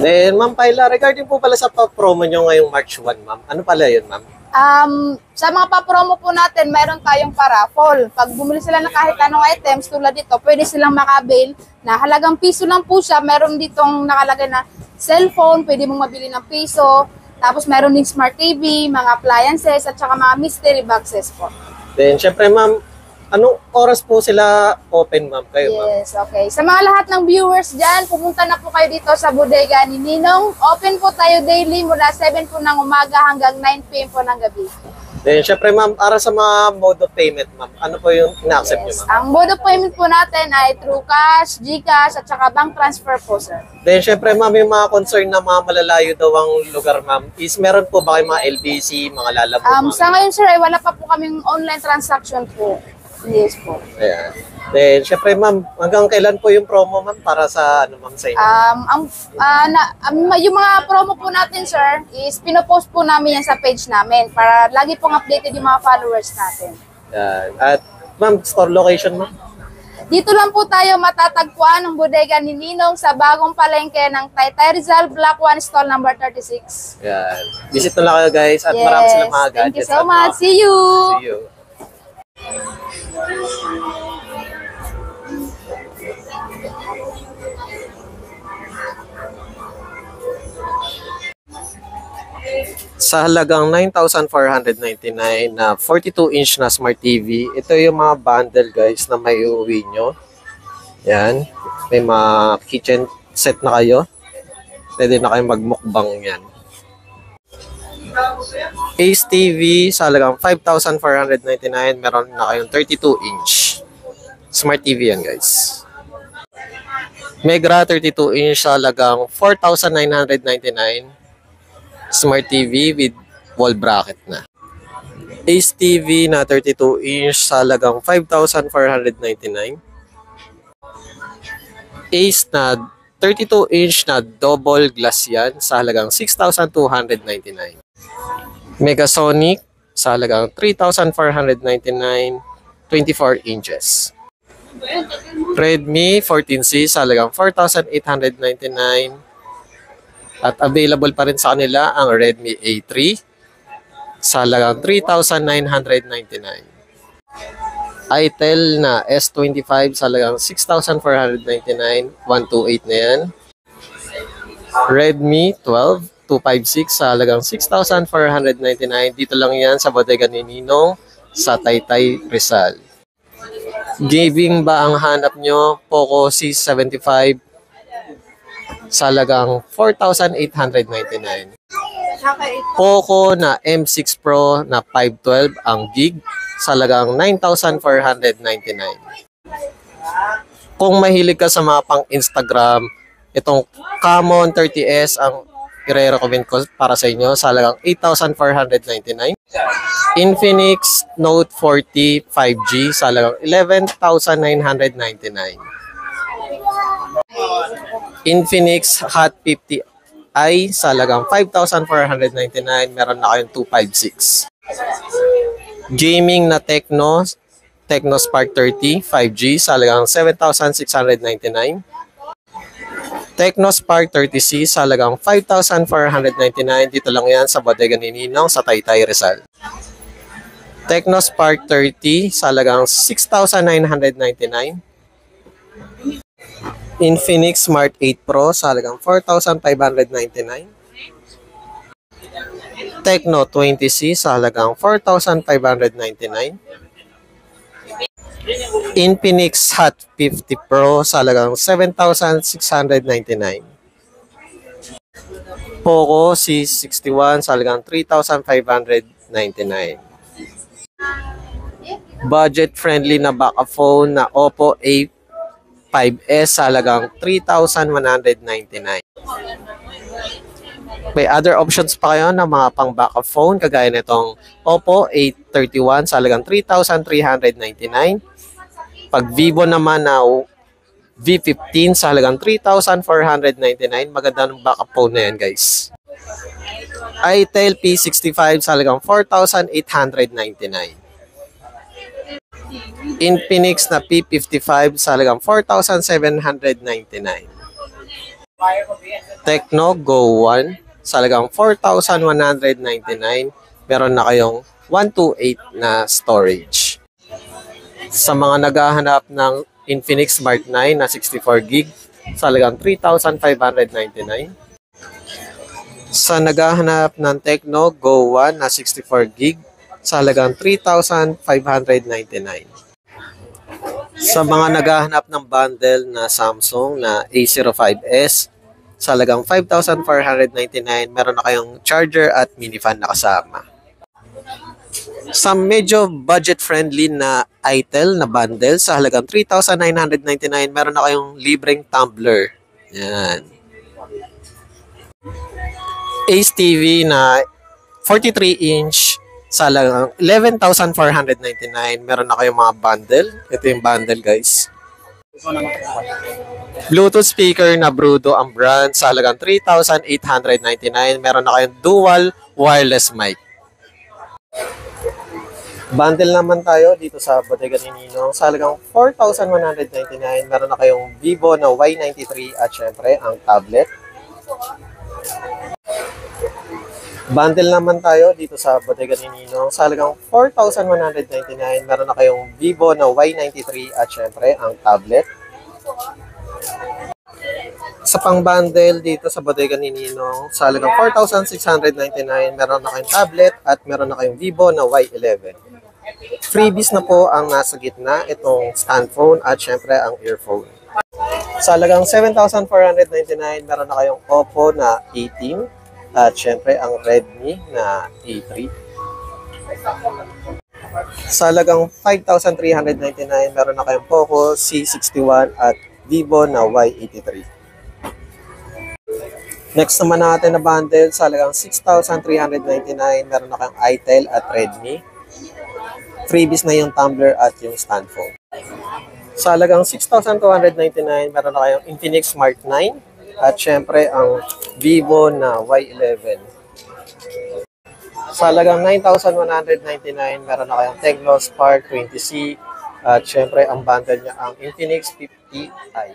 Then, Ma'am Paila, regarding po pala sa promo nyo ngayong March 1, Ma'am, ano pala yun, Ma'am? Sa mga pa-promo po natin, mayroon tayong paraffle. Pag bumili sila ng kahit anong items tulad dito, pwede silang makabil na halagang piso lang po siya. Meron ditong nakalagay na cellphone, pwede mong mabili ng piso. Tapos meron din smart TV, mga appliances, at saka mga mystery boxes po. Then, syempre, Ma'am, anong oras po sila open, Ma'am, kayo, Ma'am? Yes, okay. Sa mga lahat ng viewers dyan, pumunta na po kayo dito sa bodega ni Ninong. Open po tayo daily mula 7 po ng umaga hanggang 9 p.m. po ng gabi. Then, syempre, Ma'am, para sa mga mode of payment, Ma'am, ano po yung ina-accept nyo, Ma'am? Ang mode of payment po natin ay through cash, GCash, at saka bank transfer po, sir. Then, syempre, Ma'am, yung mga concern na mga malalayo daw ang lugar, Ma'am, is meron po ba kayong mga LBC, mga lalabo, Ma'am? Sa ngayon, sir, ay wala pa po kaming online transaction po. Yes po. Ayan. Then, syempre, Ma'am, hanggang kailan po yung promo, Ma'am, para sa, ano, Ma'am, sa inyo? Yung mga promo po natin, sir, is pinopost po namin yan sa page namin para lagi pong updated yung mga followers natin. Ayan. At, Ma'am, store location, Ma'am? Dito lang po tayo matatagpuan ng bodega ni Ninong sa bagong palengke ng Taytay Rizal Block 1 stall number 36. Ayan. Visit na lang kayo, guys, at marami silang mga gadgets. Thank you so much. See you! See you. Sa halagang 9,499 na 42-inch na Smart TV, ito yung mga bundle, guys, na may uuwi nyo. Yan. May mga kitchen set na kayo. Pwede na kayo magmukbang yan. Ace TV sa halagang 5,499, meron na kayong 32-inch. Smart TV yan, guys. Megra 32-inch sa halagang 4,999. Smart TV with wall bracket na. Ace TV na 32-inch sa halagang 5,499. Ace na 32-inch na double glass yan sa halagang 6,299. Megasonic sa halagang 3,499, 24 inches. Redmi 14C sa halagang 4,899. At available pa rin sa kanila ang Redmi A3 sa halagang 3,999. Itel na S25 sa halagang 6,499, 128 na yan. Redmi 12 256 sa halagang 6,499. Dito lang yan sa bodega ni Ninong sa Taytay Rizal. Gaming ba ang hanap nyo? Poco C75 sa halagang 4,899. Poco na M6 Pro na 512 ang gig sa halagang 9,499. Kung mahilig ka sa mga pang Instagram, itong Camon 30S ang i-recommend ko para sa inyo sa halagang 8,499. Infinix Note 40 5G sa halagang 11,999. Infinix Hot 50i sa halagang 5,499. Meron na kayong 256. Gaming na Tecno Spark 30 5G sa halagang 7,699. Tecno Spark 30C sa halagang 5,499. Dito lang yan sa bodega ni Ninong sa Taytay Rizal. Tecno Spark 30 sa halagang 6,999. Infinix Smart 8 Pro sa halagang 4,599. Tecno 20C sa halagang 4,599. Infinix Hot 50 Pro sa halagang 7,699. Poco C61 sa halagang 3,599. Budget-friendly na backup phone na Oppo A5s sa halagang 3,199. May other options pa kayo na mga pang backup phone kagaya nitong Oppo A31 sa halagang 3,399. Pag Vivo naman na V15 sa halagang 3,499. Maganda ng backup phone na yan, guys. Itel P65 sa halagang 4,899. Infinix na P55 sa halagang 4,799. Tecno Go 1 sa halagang 4,199. Meron na kayong 128 na storage. Sa mga naghahanap ng Infinix Smart 9 na 64GB sa halagang 3,599. Sa naghahanap ng Tecno Go 1 na 64GB sa halagang 3,599. Sa mga naghahanap ng bundle na Samsung na A05s sa halagang 5,499, meron na kayong charger at mini fan na kasama. Sa medyo budget-friendly na Itel na bundle sa halagang 3,999, meron na kayong libreng tumbler. Yan. Ace TV na 43-inch sa halagang 11,499, meron na kayong mga bundle. Ito yung bundle, guys. Bluetooth speaker na Brudo ang brand sa halagang 3,899, meron na kayong dual wireless mic. Bundle naman tayo dito sa Bodega ni Ninong sa halagang 4,199, meron na kayong Vivo na Y93 at syempre ang tablet. Bundle naman tayo dito sa Bodega ni Ninong sa halagang 4,199, meron na kayong Vivo na Y93 at syempre ang tablet. Sa pang-bundle dito sa Bodega ni Ninong sa halagang 4,699, meron na kayong tablet at meron na kayong Vivo na Y11. Freebies na po ang nasa gitna, itong stand phone at syempre ang earphone. Sa halagang 7,499, meron na kayong Oppo na 18 at syempre ang Redmi na A3. Sa halagang 5,399, meron na kayong Poco C61 at Vivo na Y83. Next naman natin na bundle, sa halagang 6,399, meron na kayong Itel at Redmi. Freebies na yung tumbler at yung stand phone. Sa halagang 6,299, meron na kayong Infinix Smart 9 at syempre ang Vivo na Y11. Sa halagang 9,199, meron na kayong Tecno Spark 20C at syempre ang bundle niya ang Infinix 50i.